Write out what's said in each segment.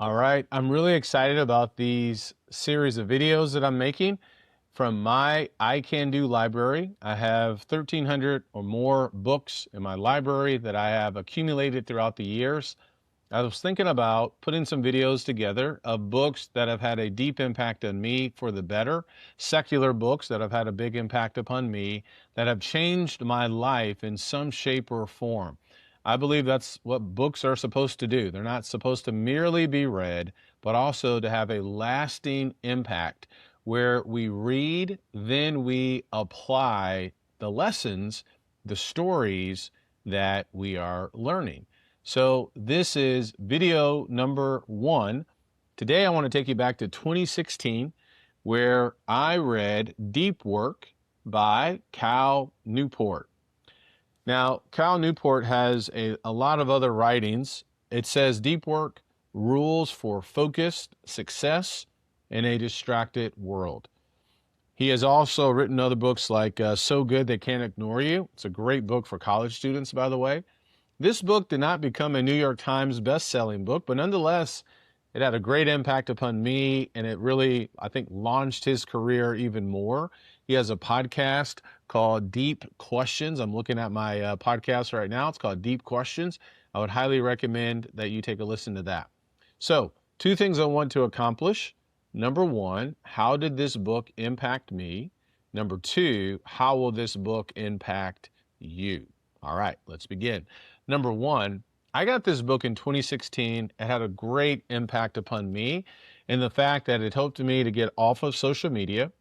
All right, I'm really excited about these series of videos that I'm making from my I Can Do library. I have 1,300 or more books in my library that I have accumulated throughout the years. I was thinking about putting some videos together of books that have had a deep impact on me for the better, secular books that have had a big impact upon me, that have changed my life in some shape or form. I believe that's what books are supposed to do. They're not supposed to merely be read, but also to have a lasting impact where we read, then we apply the lessons, the stories that we are learning. So this is video number 1. Today I want to take you back to 2016, where I read Deep Work by Cal Newport. Now, Cal Newport has a lot of other writings. It says Deep Work, Rules for Focused Success in a Distracted World. He has also written other books like So Good They Can't Ignore You. It's a great book for college students, by the way. This book did not become a New York Times best-selling book, but nonetheless, it had a great impact upon me, and it really, I think, launched his career even more. He has a podcast called Deep Questions. I'm looking at my podcast right now. It's called Deep Questions. I would highly recommend that you take a listen to that. So, 2 things I want to accomplish. Number 1, how did this book impact me? Number 2, how will this book impact you? All right, let's begin. Number 1, I got this book in 2016. It had a great impact upon me in the fact that it helped me to get off of social media.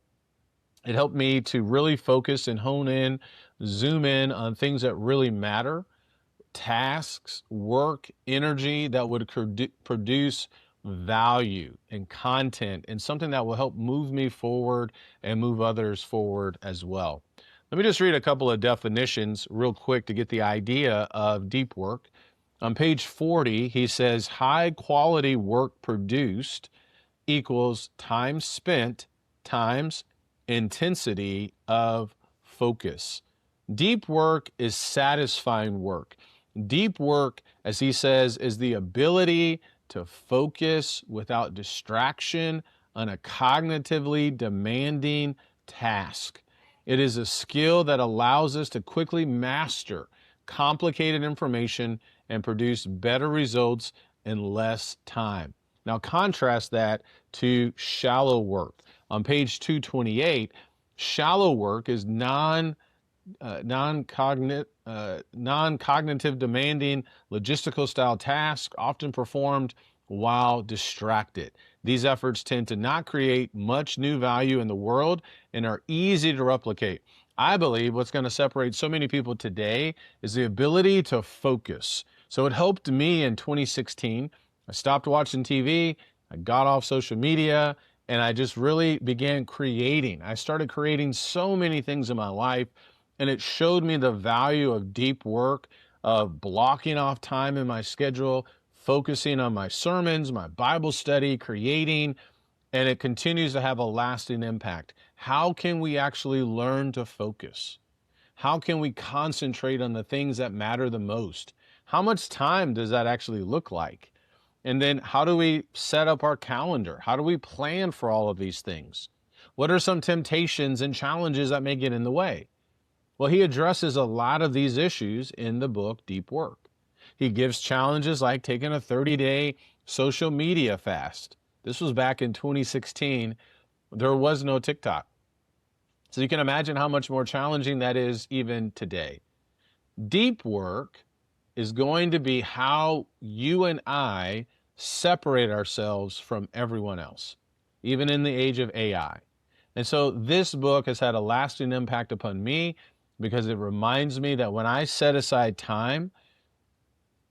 It helped me to really focus and hone in, zoom in on things that really matter, tasks, work, energy that would produce value and content and something that will help move me forward and move others forward as well. Let me just read a couple of definitions real quick to get the idea of deep work. On page 40, he says, high quality work produced equals time spent times intensity of focus. Deep work is satisfying work. Deep work, as he says, is the ability to focus without distraction on a cognitively demanding task. It is a skill that allows us to quickly master complicated information and produce better results in less time. Now contrast that to shallow work. On page 228, shallow work is non-cognitive demanding logistical style tasks often performed while distracted. These efforts tend to not create much new value in the world and are easy to replicate. I believe what's going to separate so many people today is the ability to focus. So it helped me in 2016. I stopped watching TV, I got off social media, and I just really began creating. I started creating so many things in my life, and it showed me the value of deep work, of blocking off time in my schedule, focusing on my sermons, my Bible study, creating, and it continues to have a lasting impact. How can we actually learn to focus? How can we concentrate on the things that matter the most? How much time does that actually look like? And then how do we set up our calendar? How do we plan for all of these things? What are some temptations and challenges that may get in the way? Well, he addresses a lot of these issues in the book, Deep Work. He gives challenges like taking a 30-day social media fast. This was back in 2016. There was no TikTok. So you can imagine how much more challenging that is even today. Deep work is going to be how you and I separate ourselves from everyone else, even in the age of AI. And so this book has had a lasting impact upon me because it reminds me that when I set aside time,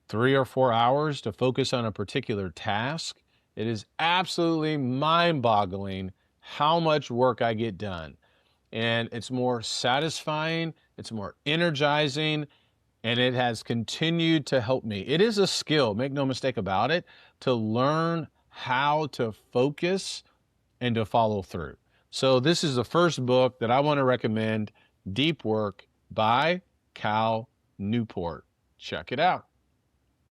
3 or 4 hours to focus on a particular task, it is absolutely mind-boggling how much work I get done. And it's more satisfying, it's more energizing, and it has continued to help me. It is a skill, make no mistake about it, to learn how to focus and to follow through. So this is the first book that I want to recommend, Deep Work by Cal Newport. Check it out.